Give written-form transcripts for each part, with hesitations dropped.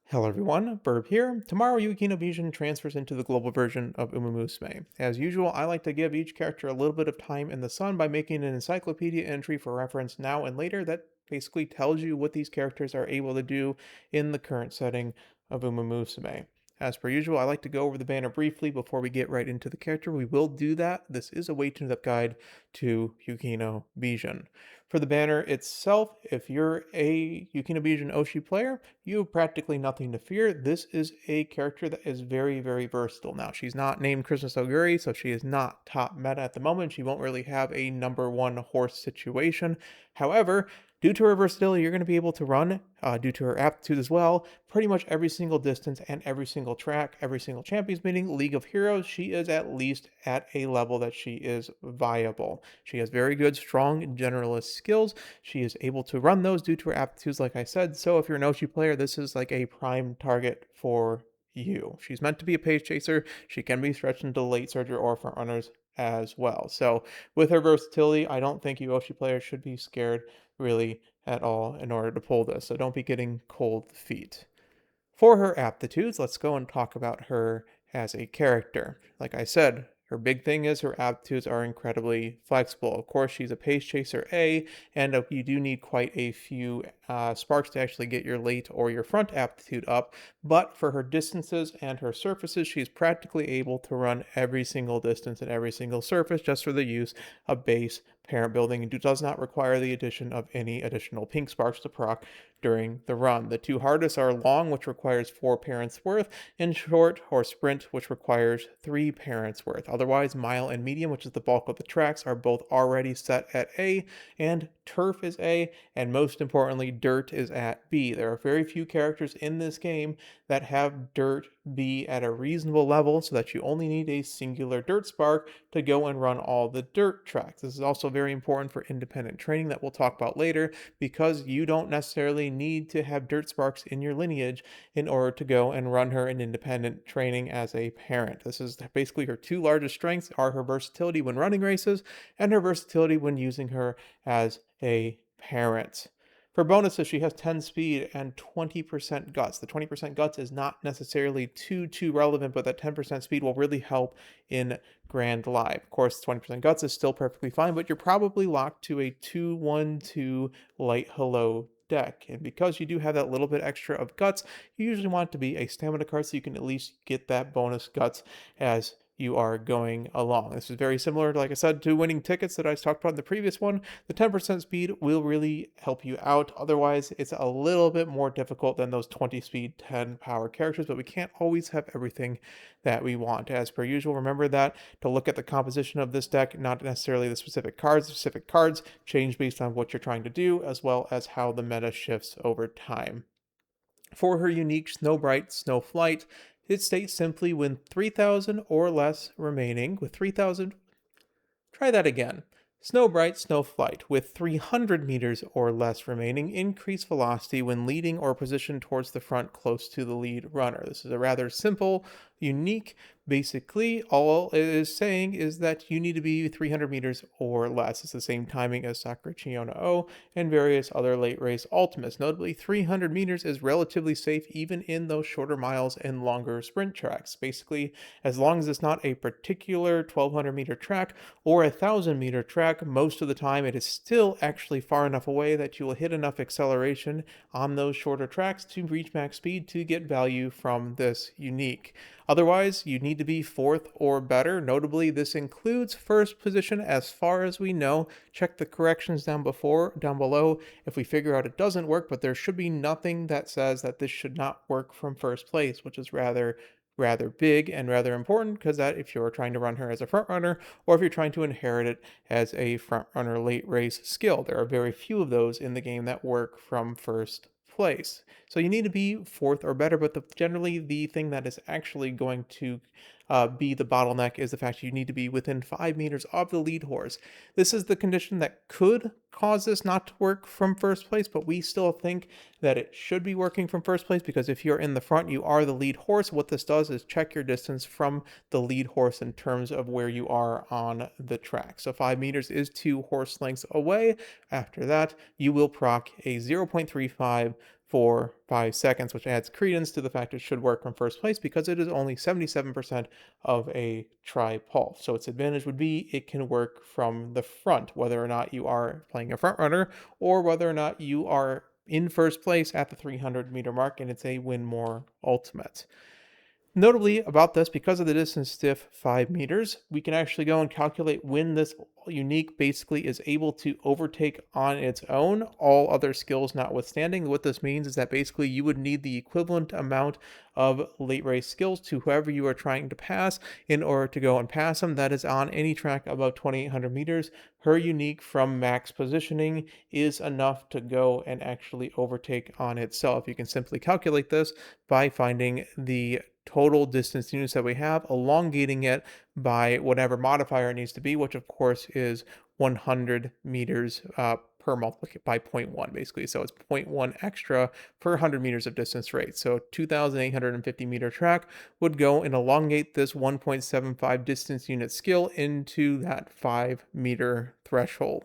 Hello everyone, Burb here. Tomorrow, Yukino Bijin transfers into the global version of Umamusume. As usual, I like to give each character a little bit of time in the sun by making an encyclopedia entry for reference now and later that basically tells you what these characters are able to do in the current setting of Umamusume. As per usual, I like to go over the banner briefly before we get right into the character. We will do that. This is a way tuned up guide to Yukino Bijin. For the banner itself, if you're a Yukino Bijin Oshi player, you have practically nothing to fear. This is a character that is very, very versatile. Now, she's not named Christmas Oguri, so she is not top meta at the moment. She won't really have a number one horse situation. However, due to her versatility, you're going to be able to run, due to her aptitude as well, pretty much every single distance and every single track, every single Champions meeting, League of Heroes. She is at least at a level that she is viable. She has very good, strong generalist skills. She is able to run those due to her aptitudes, like I said. So if you're an Oshi player, this is like a prime target for you. She's meant to be a pace chaser. She can be stretched into late surger or front runners as well. So with her versatility, I don't think you Oshi players should be scared really at all in order to pull this. So don't be getting cold feet. For her aptitudes, let's go and talk about her as a character. Like I said, her big thing is her aptitudes are incredibly flexible. Of course, she's a pace chaser A, and you do need quite a few sparks to actually get your late or your front aptitude up. But for her distances and her surfaces, she's practically able to run every single distance and every single surface just for the use of base parent building and does not require the addition of any additional pink sparks to proc during the run. The two hardest are long, which requires 4 parents worth, and short or sprint, which requires 3 parents worth. Otherwise, mile and medium, which is the bulk of the tracks, are both already set at A, and turf is A, and most importantly, dirt is at B. There are very few characters in this game that have dirt B at a reasonable level so that you only need a singular dirt spark to go and run all the dirt tracks. This is also very important for independent training that we'll talk about later because you don't necessarily need to have dirt sparks in your lineage in order to go and run her in independent training as a parent. This is basically her two largest strengths are her versatility when running races and her versatility when using her as a parent. For bonuses, she has 10 speed and 20% guts. The 20% guts is not necessarily too relevant, but that 10% speed will really help in Grand Live. Of course, 20% guts is still perfectly fine, but you're probably locked to a 2-1-2 light hello deck. And because you do have that little bit extra of guts, you usually want it to be a stamina card so you can at least get that bonus guts as you are going along. This is very similar, like I said, to winning tickets that I talked about in the previous one. The 10% speed will really help you out. Otherwise, it's a little bit more difficult than those 20 speed, 10 power characters, but we can't always have everything that we want. As per usual, remember that to look at the composition of this deck, not necessarily the specific cards change based on what you're trying to do, as well as how the meta shifts over time. For her unique Snowbright Snowflight, it states simply when 3,000 or less remaining, with 3,000, try that again. Snowbright Snowflight, with 300 meters or less remaining, increase velocity when leading or positioned towards the front close to the lead runner. This is a rather simple, unique. Basically, all it is saying is that you need to be 300 meters or less. It's the same timing as Sakura Chiona O and various other late race ultimates. Notably, 300 meters is relatively safe even in those shorter miles and longer sprint tracks. Basically, as long as it's not a particular 1200 meter track or a 1000-meter track, most of the time it is still actually far enough away that you will hit enough acceleration on those shorter tracks to reach max speed to get value from this unique. Otherwise, you need to be 4th or better. Notably, this includes first position as far as we know. Check the corrections down below if we figure out it doesn't work, but there should be nothing that says that this should not work from first place, which is rather big and rather important because that if you're trying to run her as a front runner or if you're trying to inherit it as a front runner late race skill. There are very few of those in the game that work from first place. So you need to be 4th or better, but generally the thing that is actually going to be the bottleneck is the fact you need to be within 5 meters of the lead horse. This is the condition that could cause this not to work from first place, but we still think that it should be working from first place because if you're in the front, you are the lead horse. What this does is check your distance from the lead horse in terms of where you are on the track. So 5 meters is 2 horse lengths away. After that, you will proc a 0.35 4-5 seconds, which adds credence to the fact it should work from first place because it is only 77% of a tri-pulse. So its advantage would be it can work from the front, whether or not you are playing a front runner or whether or not you are in first place at the 300-meter mark, and it's a win more ultimate. Notably about this, because of the distance diff 5 meters, we can actually go and calculate when this unique basically is able to overtake on its own, all other skills notwithstanding. What this means is that basically you would need the equivalent amount of late race skills to whoever you are trying to pass in order to go and pass them. That is on any track above 2,800 meters. Her unique from max positioning is enough to go and actually overtake on itself. You can simply calculate this by finding the total distance units that we have, elongating it by whatever modifier it needs to be, which of course is 100 meters per multiplied by 0.1, basically. So it's 0.1 extra per 100 meters of distance rate. So 2,850-meter track would go and elongate this 1.75 distance unit skill into that 5-meter threshold.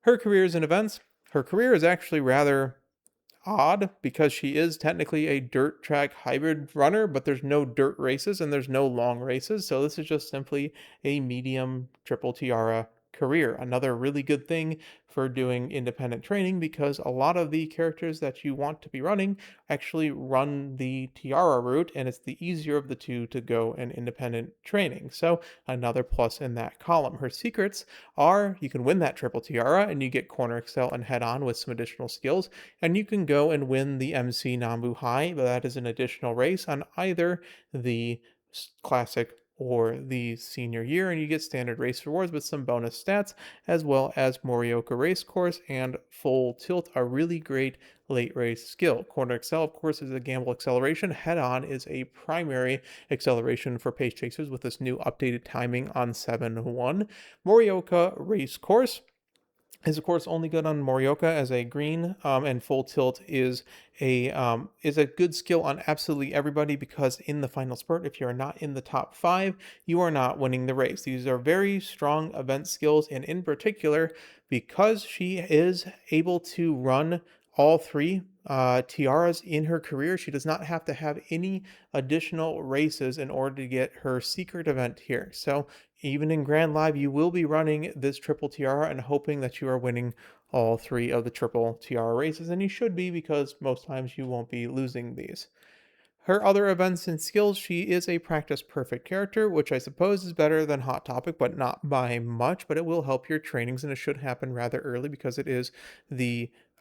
Her careers and events. Her career is actually rather odd because she is technically a dirt track hybrid runner, but there's no dirt races and there's no long races. So this is just simply a medium triple tiara career. Another really good thing for doing independent training because a lot of the characters that you want to be running actually run the tiara route, and it's the easier of the two to go in independent training. So another plus in that column. Her secrets are you can win that triple tiara and you get corner excel and head on with some additional skills, and you can go and win the MC Nambu High, but that is an additional race on either the classic or the senior year, and you get standard race rewards with some bonus stats, as well as Morioka Race Course and Full Tilt, a really great late race skill. Corner Excel, of course, is a gamble acceleration. Head On is a primary acceleration for pace chasers with this new updated timing on 7-1. Morioka Race Course is of course only good on Morioka as a green, and Full Tilt is a good skill on absolutely everybody because in the final spurt, if you're not in the top 5, you are not winning the race. These are very strong event skills, and in particular, because she is able to run all 3 tiaras in her career, she does not have to have any additional races in order to get her secret event here. So even in Grand Live, you will be running this triple tiara and hoping that you are winning all 3 of the triple tiara races, and you should be because most times you won't be losing these. Her other events and skills, she is a practice perfect character, which I suppose is better than Hot Topic, but not by much, but it will help your trainings, and it should happen rather early because it is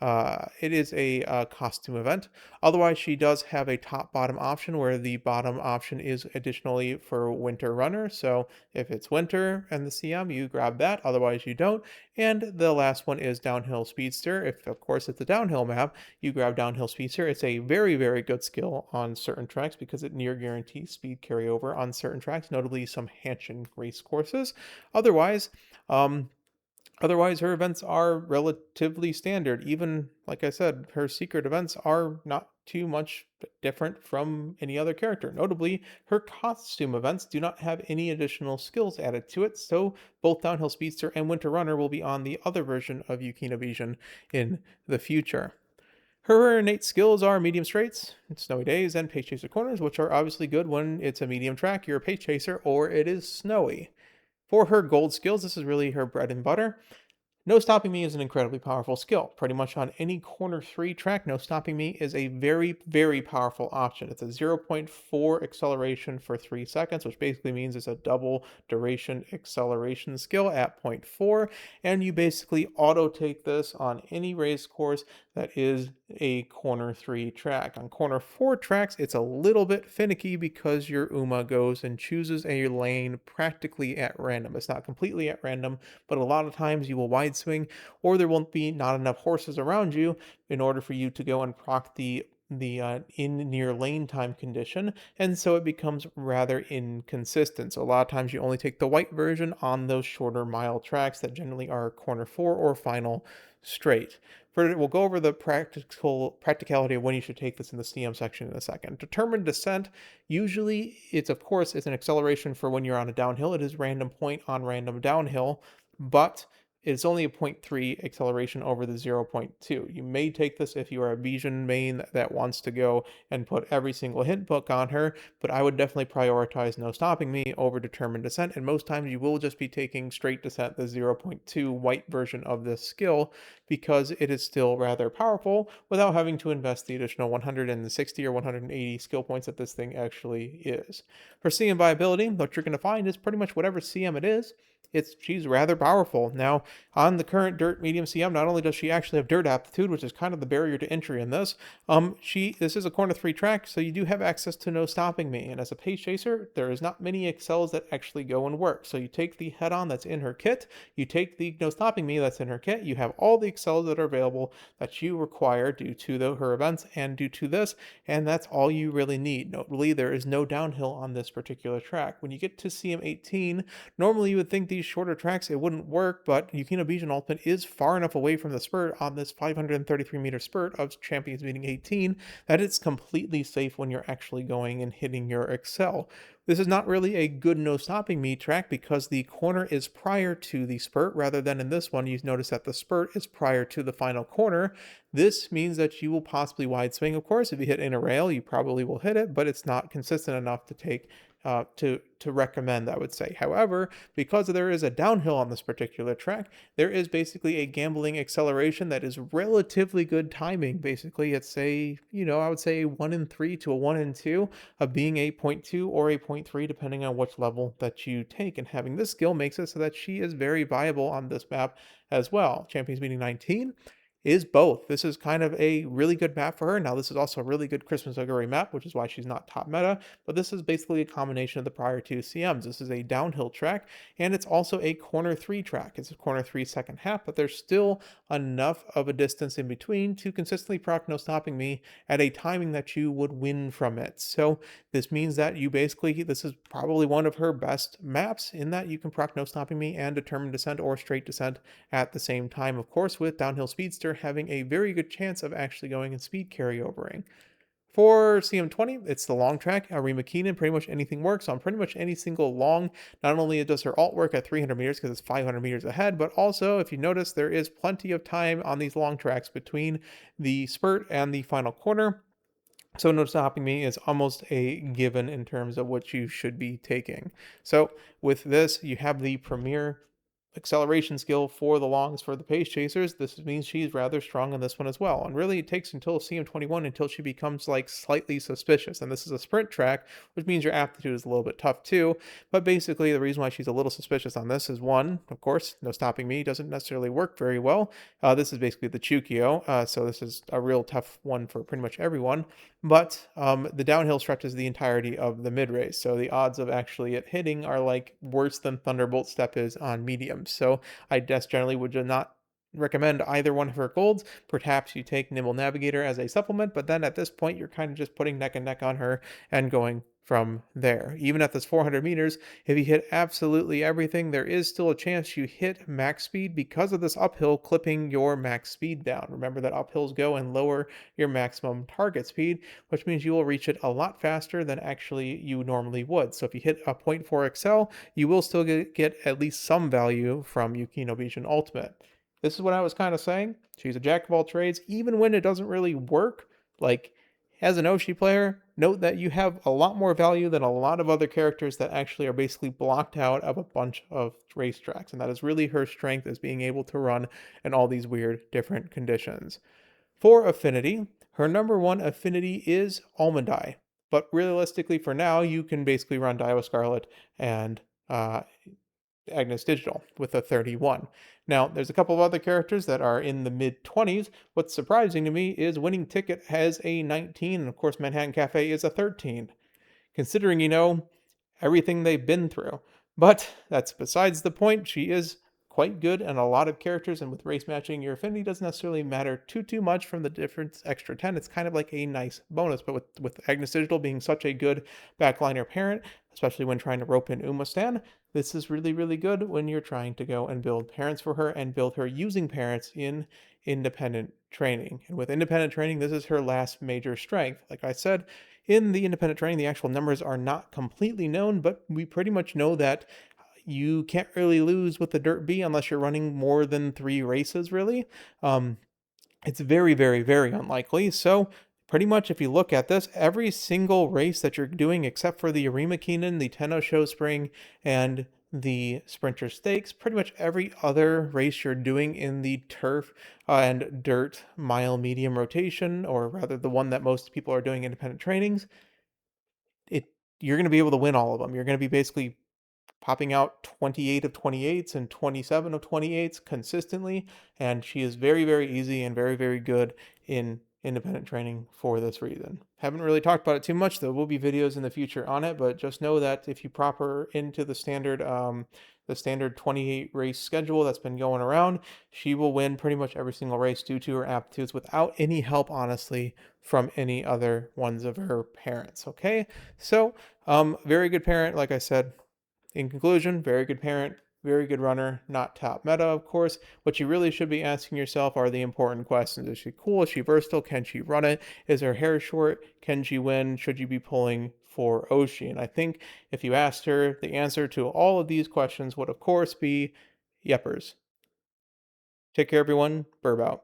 a costume event. Otherwise, she does have a top bottom option where the bottom option is additionally for winter runner. So if it's winter and the CM, you grab that. Otherwise, you don't. And the last one is downhill speedster. If of course it's a downhill map, you grab downhill speedster. It's a very, very good skill on certain tracks because it near guarantees speed carryover on certain tracks, notably some Hanshin race courses. Otherwise, um, Otherwise, her events are relatively standard. Even, like I said, her secret events are not too much different from any other character. Notably, her costume events do not have any additional skills added to it, so both Downhill Speedster and Winter Runner will be on the other version of Yukino Bijin in the future. Her innate skills are medium straights, snowy days, and pace chaser corners, which are obviously good when it's a medium track, you're a pace chaser, or it is snowy. For her gold skills, this is really her bread and butter. No Stopping Me is an incredibly powerful skill. Pretty much on any corner 3 track, No Stopping Me is a very, very powerful option. It's a 0.4 acceleration for 3 seconds, which basically means it's a double duration acceleration skill at 0.4, and you basically auto take this on any race course that is a corner 3 track. On corner 4 tracks, it's a little bit finicky because your Uma goes and chooses a lane practically at random. It's not completely at random, but a lot of times you will wide swing, or there won't be not enough horses around you in order for you to go and proc the in near lane time condition, and so it becomes rather inconsistent. So a lot of times you only take the white version on those shorter mile tracks that generally are corner 4 or final straight. We'll go over the practicality of when you should take this in the CM section in a second. Determined descent, usually it's of course it's an acceleration for when you're on a downhill. It is random point on random downhill, but it's only a zero point 0.3 acceleration over the zero point 0.2. You may take this if you are a Bijin main that wants to go and put every single hit book on her, but I would definitely prioritize No Stopping Me over Determined Descent, and most times you will just be taking Straight Descent, the zero point 0.2 white version of this skill, because it is still rather powerful without having to invest the additional 160 or 180 skill points that this thing actually is. For CM viability, what you're going to find is pretty much whatever CM it is, she's rather powerful. Now, on the current dirt medium CM, not only does she actually have dirt aptitude, which is kind of the barrier to entry in this, this is a corner 3 track, so you do have access to No Stopping Me. And as a pace chaser, there is not many excels that actually go and work. So you take the head on that's in her kit, you take the No Stopping Me that's in her kit, you have all the excels that are available that you require due to her events and due to this, and that's all you really need. Notably, there is no downhill on this particular track. When you get to CM18, normally you would think these shorter tracks it wouldn't work, but Yukino Bijin Ultimate is far enough away from the spurt on this 533-meter spurt of Champions Meeting 18 that it's completely safe when you're actually going and hitting your excel. This is not really a good No Stopping Me track because the corner is prior to the spurt, rather than in this one, you notice that the spurt is prior to the final corner. This means that you will possibly wide swing, of course. If you hit in a rail, you probably will hit it, but it's not consistent enough to take to recommend, I would say. However, because there is a downhill on this particular track, there is basically a gambling acceleration that is relatively good timing. Basically, it's I would say a 1 in 3 to a 1 in 2 of being a 0.2 or a 0.3, depending on which level that you take. And having this skill makes it so that she is very viable on this map as well. Champions Meeting 19 is both. This is kind of a really good map for her. Now, this is also a really good Christmas Augury map, which is why she's not top meta, but this is basically a combination of the prior two CMs. This is a downhill track, and it's also a corner 3 track. It's a corner 3 second half, but there's still enough of a distance in between to consistently proc No Stopping Me at a timing that you would win from it. So this means that this is probably one of her best maps in that you can proc No Stopping Me and Determined Descent or Straight Descent at the same time, of course, with Downhill Speedster having a very good chance of actually going and speed carryovering. For CM20, it's the long track. Rima Keenan, pretty much anything works on pretty much any single long. Not only does her alt work at 300 meters because it's 500 meters ahead, but also, if you notice, there is plenty of time on these long tracks between the spurt and the final corner. So No Stopping Me is almost a given in terms of what you should be taking. So with this, you have the premier acceleration skill for the longs for the pace chasers. This means she's rather strong on this one as well. And really, it takes until CM21 until she becomes like slightly suspicious. And this is a sprint track, which means your aptitude is a little bit tough too. But basically, the reason why she's a little suspicious on this is one, of course, No Stopping Me doesn't necessarily work very well. This is basically the Chukio, so this is a real tough one for pretty much everyone. But the downhill stretches the entirety of the mid race, so the odds of actually it hitting are like worse than Thunderbolt Step is on mediums. So I just generally would not recommend either one of her golds. Perhaps you take Nimble Navigator as a supplement, but then at this point you're kind of just putting neck and neck on her and going from there. Even at this 400 meters, if you hit absolutely everything, there is still a chance you hit max speed because of this uphill clipping your max speed down. Remember that uphills go and lower your maximum target speed, which means you will reach it a lot faster than actually you normally would. So if you hit a 0.4 excel, you will still get at least some value from Yukino Bijin Ultimate. This is what I was kind of saying. She's a jack of all trades, even when it doesn't really work. Like, as an Oshi player, note that you have a lot more value than a lot of other characters that actually are basically blocked out of a bunch of racetracks. And that is really her strength, is being able to run in all these weird different conditions. For Affinity, her number one affinity is Almond Eye. But realistically, for now, you can basically run Daiwa Scarlet and Agnes Digital with a 31. Now, there's a couple of other characters that are in the mid-20s. What's surprising to me is Winning Ticket has a 19, and of course Manhattan Cafe is a 13. Considering, everything they've been through. But that's besides the point. She is quite good in a lot of characters, and with race matching, your affinity doesn't necessarily matter too much from the difference extra 10. It's kind of like a nice bonus, but with Agnes Digital being such a good backliner parent, especially when trying to rope in Umastan, this is really, really good when you're trying to go and build parents for her and build her using parents in independent training. And with independent training, this is her last major strength. Like I said, in the independent training, the actual numbers are not completely known, but we pretty much know that you can't really lose with the Dirt B unless you're running more than 3 races, really. Um, it's very, very, very unlikely. So, pretty much if you look at this, every single race that you're doing, except for the Arima Keenan, the Tenno Show Spring, and the Sprinter Stakes, pretty much every other race you're doing in the turf and dirt mile medium rotation, or rather the one that most people are doing independent trainings, it you're going to be able to win all of them. You're going to be basically popping out 28 of 28s and 27 of 28s consistently. And she is very, very easy and very, very good in independent training for this reason. Haven't really talked about it too much. There will be videos in the future on it, but just know that if you prop her into the standard 28 race schedule that's been going around, she will win pretty much every single race due to her aptitudes without any help, honestly, from any other ones of her parents. Okay. So, very good parent, like I said, in conclusion, very good parent, very good runner, not top meta, of course. What you really should be asking yourself are the important questions. Is she cool? Is she versatile? Can she run it? Is her hair short? Can she win? Should you be pulling for Oshi? And I think if you asked her, the answer to all of these questions would, of course, be yepers. Take care, everyone. Burb out.